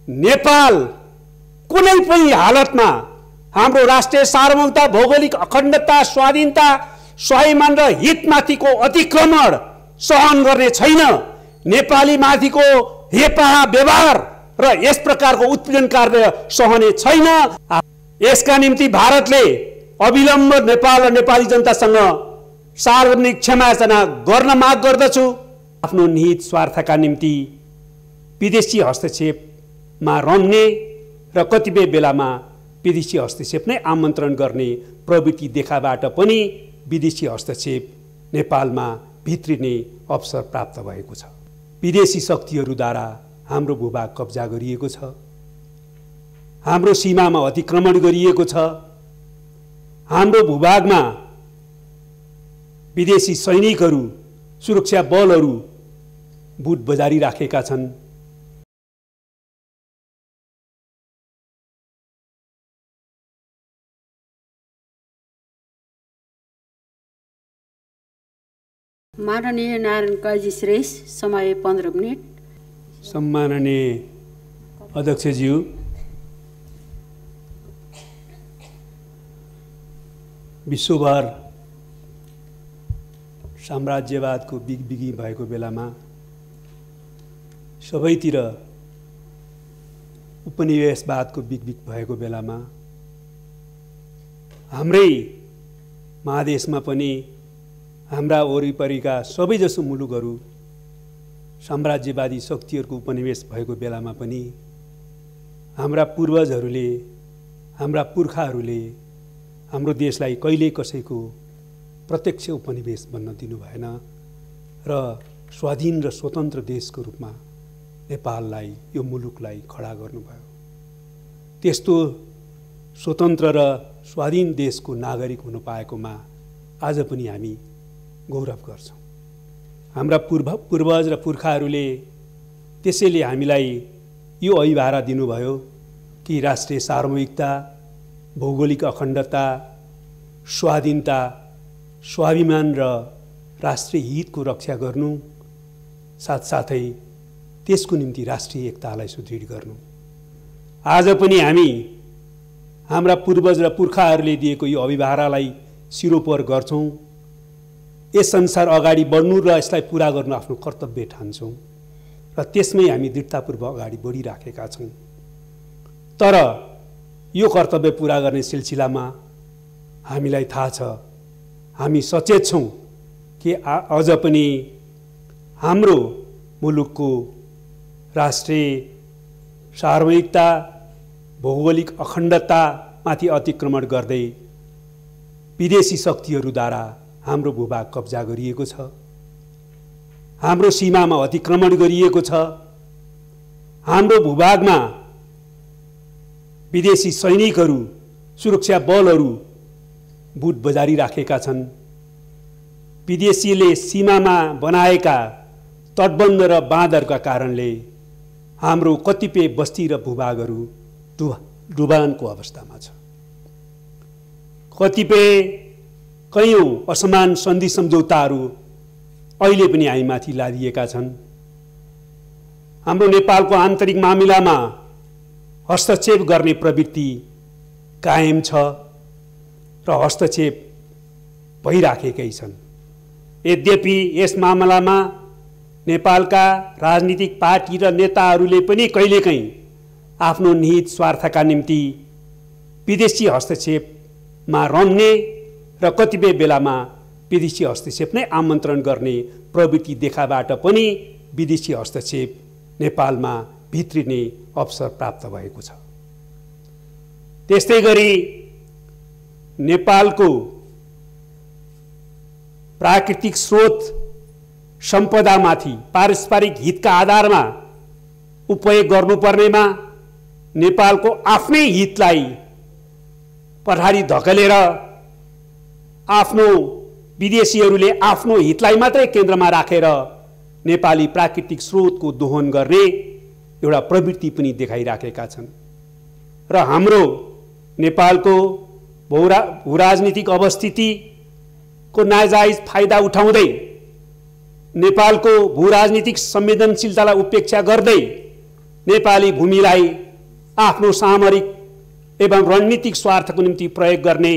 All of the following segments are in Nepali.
नेपाल कुनै पनि हालतमा हाम्रो राष्ट्रिय सार्वभौमता, भौगोलिक अखण्डता, स्वाधीनता, स्वाभिमान र हितमाथिको अतिक्रमण सहन गर्ने छैन। नेपाली माथिको हेपाहा व्यवहार र यस प्रकारको उत्पीडन कार्य सहने छैन। यसका निम्ति भारतले अविलम्ब नेपाल र नेपाली जनतासँग सार्वजनिक क्षमायाचना गर्न माग गर्दछु। आफ्नो निहित स्वार्थका निम्ति विदेशी हस्तक्षेपमा रम्ने र कतिपय बेलामा विदेशी हस्तक्षेप नै आमन्त्रण गर्ने प्रवृत्ति देखाबाट पनि विदेशी हस्तक्षेप नेपालमा भित्रिने अवसर प्राप्त भएको छ। विदेशी शक्तिहरूद्वारा हाम्रो भूभाग कब्जा गरिएको छ, हाम्रो सीमामा अतिक्रमण गरिएको छ, हाम्रो भूभागमा विदेशी सैनिकहरू, सुरक्षा बलहरू बुट बजारी राखेका छन्। माननीय नारायण काजी श्रेष्ठ, समय 15 मिनट। सम्माननीय अध्यक्षज्यू, विश्वभर साम्राज्यवादको बिगबिगी भएको बेलामा, सबैतिर उपनिवेशवादको बिगबिग भएको बेलामा, हाम्रै महादेशमा पनि हाम्रा वरिपरिका सबैजसो मुलुकहरू साम्राज्यवादी शक्तिहरूको उपनिवेश भएको बेलामा पनि हाम्रा पूर्वजहरूले, हाम्रा पुर्खाहरूले हाम्रो देशलाई कहिल्यै कसैको प्रत्यक्ष उपनिवेश बन्न दिनु भएन र स्वाधीन र स्वतन्त्र देशको रूपमा नेपाललाई, यो मुलुकलाई खडा गर्नुभयो। त्यस्तो स्वतन्त्र र स्वाधीन देशको नागरिक हुन पाएकोमा आज पनि हामी गौरव गर्छौँ। हाम्रा पूर्वज र पुर्खाहरूले त्यसैले हामीलाई यो अभिभारा दिनुभयो कि राष्ट्रिय सार्वभौमिकता, भौगोलिक अखण्डता, स्वाधीनता, स्वाभिमान र राष्ट्रिय हितको रक्षा गर्नु, साथसाथै त्यसको निम्ति राष्ट्रिय एकतालाई सुदृढ गर्नु। आज पनि हामी हाम्रा पूर्वज र पुर्खाहरूले दिएको यो अभिभारालाई सिरोपर गर्छौँ। यस संसार अगाडि बढ्नु र यसलाई पुरा गर्नु आफ्नो कर्तव्य ठान्छौँ र त्यसमै हामी दृढतापूर्वक अगाडि बढिराखेका छौँ। तर यो कर्तव्य पुरा गर्ने सिलसिलामा हामीलाई थाहा छ, हामी सचेत छौँ कि अझ पनि हाम्रो मुलुकको राष्ट्रिय सार्वभौमिकता, भौगोलिक अखण्डतामाथि अतिक्रमण गर्दै विदेशी शक्तिहरूद्वारा हाम्रो भूभाग कब्जा गरिएको छ, हाम्रो सीमामा अतिक्रमण गरिएको छ, हाम्रो भूभागमा विदेशी सैनिकहरू, सुरक्षा बलहरू बुट बजारी राखेका छन्। विदेशीले सीमामा बनाएका तटबन्ध र बाँधहरूका कारणले हाम्रो कतिपय बस्ती र भूभागहरू डुबानको अवस्थामा छ। कतिपय कैयौँ असमान सन्धि सम्झौताहरू अहिले पनि हामीमाथि लादिएका छन्। हाम्रो नेपालको आन्तरिक मामिलामा हस्तक्षेप गर्ने प्रवृत्ति कायम छ र हस्तक्षेप भइराखेकै छन्। यद्यपि यस मामलामा नेपालका राजनीतिक पार्टी र नेताहरूले पनि कहिलेकाहीँ आफ्नो निहित स्वार्थका निम्ति विदेशी हस्तक्षेपमा रम्ने र कतिपय बेलामा विदेशी हस्तक्षेप नै आमन्त्रण गर्ने प्रवृत्ति देखाबाट पनि विदेशी हस्तक्षेप नेपालमा भित्रिने अवसर प्राप्त भएको छ। त्यस्तै गरी नेपालको प्राकृतिक स्रोत सम्पदामाथि पारस्परिक हितका आधारमा उपयोग गर्नुपर्नेमा नेपालको आफ्नै हितलाई पछाडि धकेलेर आफ्नो विदेशीहरूले आफ्नो हितलाई मात्रै केन्द्रमा राखेर नेपाली प्राकृतिक स्रोतको दोहन गर्ने एउटा प्रवृत्ति पनि देखाइराखेका छन् र हाम्रो नेपालको भूराजनीतिक अवस्थितिको नाजायज फाइदा उठाउँदै नेपालको भूराजनीतिक संवेदनशीलतालाई उपेक्षा गर्दै नेपाली भूमिलाई आफ्नो सामरिक एवं रणनीतिक स्वार्थको निम्ति प्रयोग गर्ने,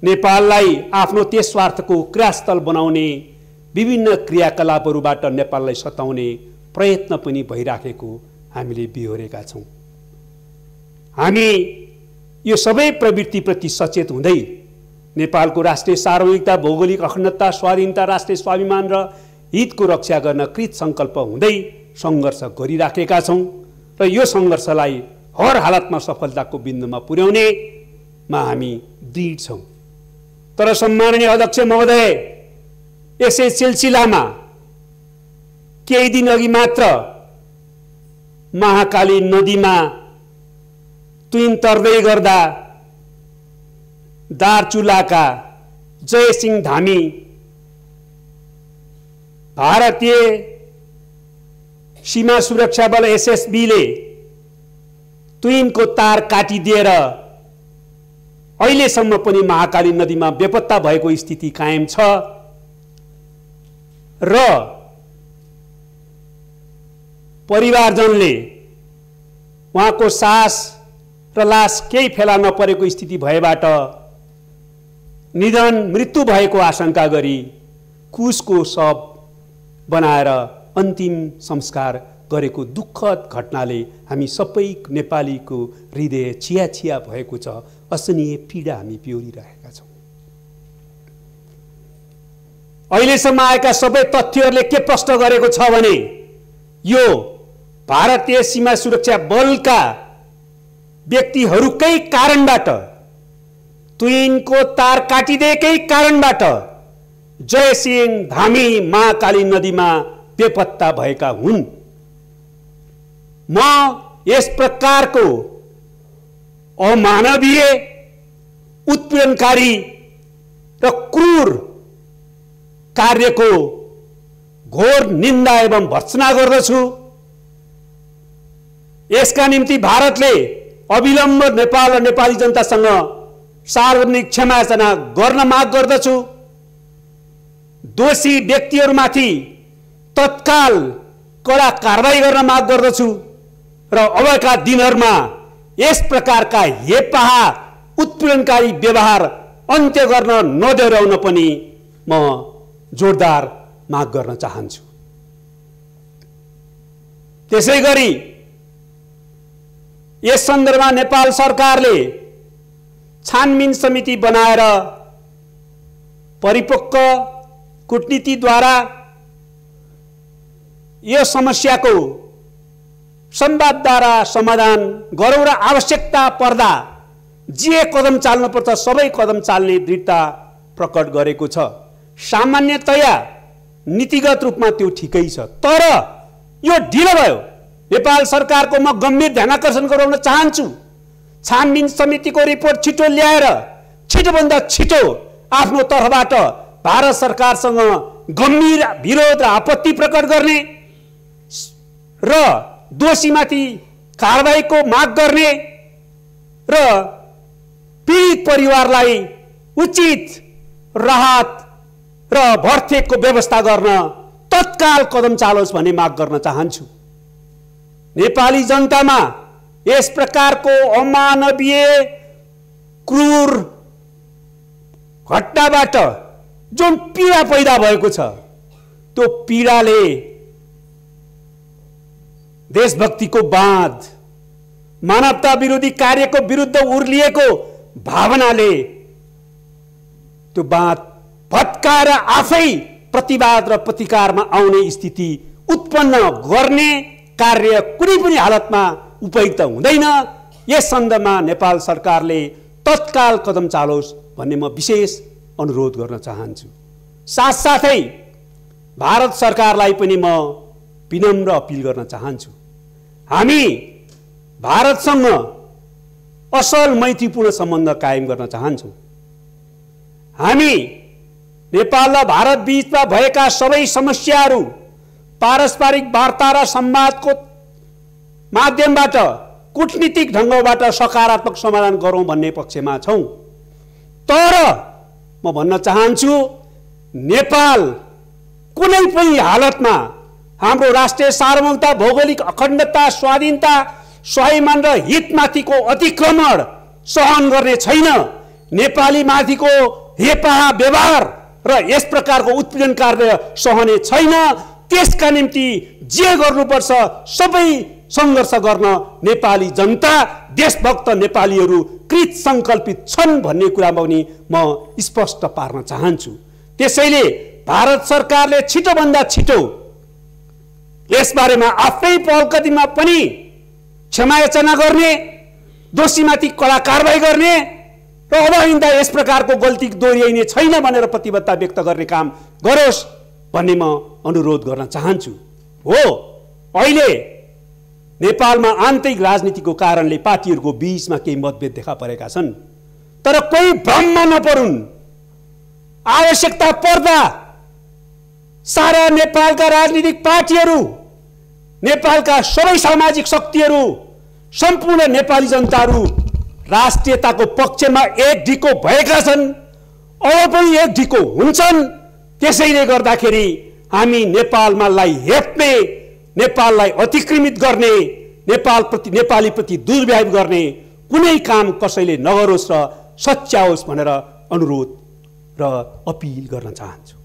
नेपाललाई आफ्नो त्यस स्वार्थको क्रियास्थल बनाउने विभिन्न क्रियाकलापहरूबाट नेपाललाई सताउने प्रयत्न पनि भइराखेको हामीले बिहोरेका छौँ। हामी यो सबै प्रवृत्तिप्रति सचेत हुँदै नेपालको राष्ट्रिय सार्वभौमिकता, भौगोलिक अखण्डता, स्वाधीनता, राष्ट्रिय स्वाभिमान र हितको रक्षा गर्न कृत सङ्कल्प हुँदै सङ्घर्ष गरिराखेका छौँ र यो सङ्घर्षलाई हर हालतमा सफलताको बिन्दुमा पुर्याउनेमा हामी दृढ छौँ। तर सम्माननीय अध्यक्ष महोदय, यसै सिलसिलामा केही दिन अघि मात्र महाकाली नदीमा तुइन तर्दै गर्दा दार्चुलाका जयसिंह धामी भारतीय सीमा सुरक्षा बल एसएसबीले तुइनको तार काटिदिएर अहिलेसम्म पनि महाकाली नदीमा बेपत्ता भएको स्थिति कायम छ र परिवारजनले उहाँको सास र लास केही फेला नपरेको स्थिति भएबाट निधन मृत्यु भएको आशंका गरी कुसको शव बनाएर अन्तिम संस्कार गरेको दुःखद घटनाले हामी सबै नेपालीको हृदय छिया छिया भएको छ। असहनीय पीडा हामी बिहोरिरहेका छौँ। अहिलेसम्म आएका सबै तथ्यहरूले के प्रश्न गरेको छ भने यो भारतीय सीमा सुरक्षा बलका व्यक्तिहरूकै कारणबाट, तुइनको तार काटिदिएकै कारणबाट जयसिंह धामी महाकाली नदीमा बेपत्ता भएका हुन्। म यस प्रकारको अमानवीय, उत्पीडनकारी र क्रूर कार्यको घोर निन्दा एवं भर्त्सना गर्दछु। यसका निम्ति भारतले अविलम्ब नेपाल र नेपाली जनतासँग सार्वजनिक क्षमायाचना गर्न माग गर्दछु। दोषी व्यक्तिहरूमाथि तत्काल कडा कारबाही गर्न माग गर्दछु र अबका दिनहरूमा यस प्रकारका हेपाहा उत्पीडनकारी व्यवहार अन्त्य गर्न नदोहोऱ्याउन पनि म जोरदार माग गर्न चाहन्छु। त्यसैगरी यस सन्दर्भमा नेपाल सरकारले छानबिन समिति बनाएर परिपक्व कूटनीतिद्वारा यो समस्याको संवादद्वारा समाधान गरौँ र आवश्यकता पर्दा जे कदम चाल्नुपर्छ सबै कदम चाल्ने दृढता प्रकट गरेको छ। सामान्यतया नीतिगत रूपमा त्यो ठिकै छ, तर यो ढिलो भयो। नेपाल सरकारको म गम्भीर ध्यानाकर्षण गराउन चाहन्छु। छानबिन समितिको रिपोर्ट छिटो ल्याएर छिटोभन्दा छिटो आफ्नो तर्फबाट भारत सरकारसँग गम्भीर विरोध र आपत्ति प्रकट गर्ने र दोषीमाथि कारबाहीको माग गर्ने र पीडित परिवारलाई उचित राहत र भर्तेको व्यवस्था गर्न तत्काल कदम चालोस् भन्ने माग गर्न चाहन्छु। नेपाली जनतामा यस प्रकारको अमानवीय क्रूर घटनाबाट जुन पीडा पैदा भएको छ त्यो पीडाले देशभक्तिको बाँध, मानवता विरोधी कार्यको विरुद्ध उर्लिएको भावनाले त्यो बाँध भत्काएर आफै प्रतिवाद र प्रतिकारमा आउने स्थिति उत्पन्न गर्ने कार्य कुनै पनि हालतमा उपयुक्त हुँदैन। यस सन्दर्भमा नेपाल सरकारले तत्काल कदम चालोस् भन्ने म विशेष अनुरोध गर्न चाहन्छु। साथसाथै भारत सरकारलाई पनि म विनम्र अपिल गर्न चाहन्छु। हामी भारतसँग असल मैत्रीपूर्ण सम्बन्ध कायम गर्न चाहन्छौँ। हामी नेपाल र भारत बीचमा भएका सबै समस्याहरू पारस्परिक वार्ता र संवादको माध्यमबाट, कूटनीतिक ढङ्गबाट सकारात्मक समाधान गरौँ भन्ने पक्षमा छौँ। तर म भन्न चाहन्छु, नेपाल कुनै पनि हालतमा हाम्रो राष्ट्रिय सार्वभौमता, भौगोलिक अखण्डता, स्वाधीनता, स्वाभिमान र हितमाथिको अतिक्रमण सहन गर्ने छैन। नेपाली माथिको हेपाहा व्यवहार र यस प्रकारको उत्पीडन कार्य सहने छैन। त्यसका निम्ति जे गर्नुपर्छ सबै सङ्घर्ष गर्न नेपाली जनता, देशभक्त नेपालीहरू कृत सङ्कल्पित छन् भन्ने कुरामा पनि म स्पष्ट पार्न चाहन्छु। त्यसैले भारत सरकारले छिटोभन्दा छिटो यसबारेमा आफ्नै पहलकदमीमा पनि क्षमायाचना गर्ने, दोषीमाथि कडा कारबाही गर्ने र अब आइन्दा यस प्रकारको गल्ती दोहोऱ्याइने छैन भनेर प्रतिबद्धता व्यक्त गर्ने काम गरोस् भन्ने म अनुरोध गर्न चाहन्छु। हो, अहिले नेपालमा आन्तरिक राजनीतिको कारणले पार्टीहरूको बीचमा केही मतभेद देखा परेका छन्, तर कोही भ्रममा नपरुन्। आवश्यकता पर्दा सारा नेपालका राजनीतिक पार्टीहरू, नेपालका सबै सामाजिक शक्तिहरू, सम्पूर्ण नेपाली जनताहरू राष्ट्रियताको पक्षमा एक ढिको भएका छन्, अब पनि एक ढिको हुन्छन्। त्यसैले गर्दाखेरि हामी नेपाललाई हेप्ने, नेपाललाई अतिक्रमित गर्ने, नेपालीप्रति दुर्व्यवहार गर्ने कुनै काम कसैले नगरोस् र सच्याओस् भनेर अनुरोध र अपिल गर्न चाहन्छु।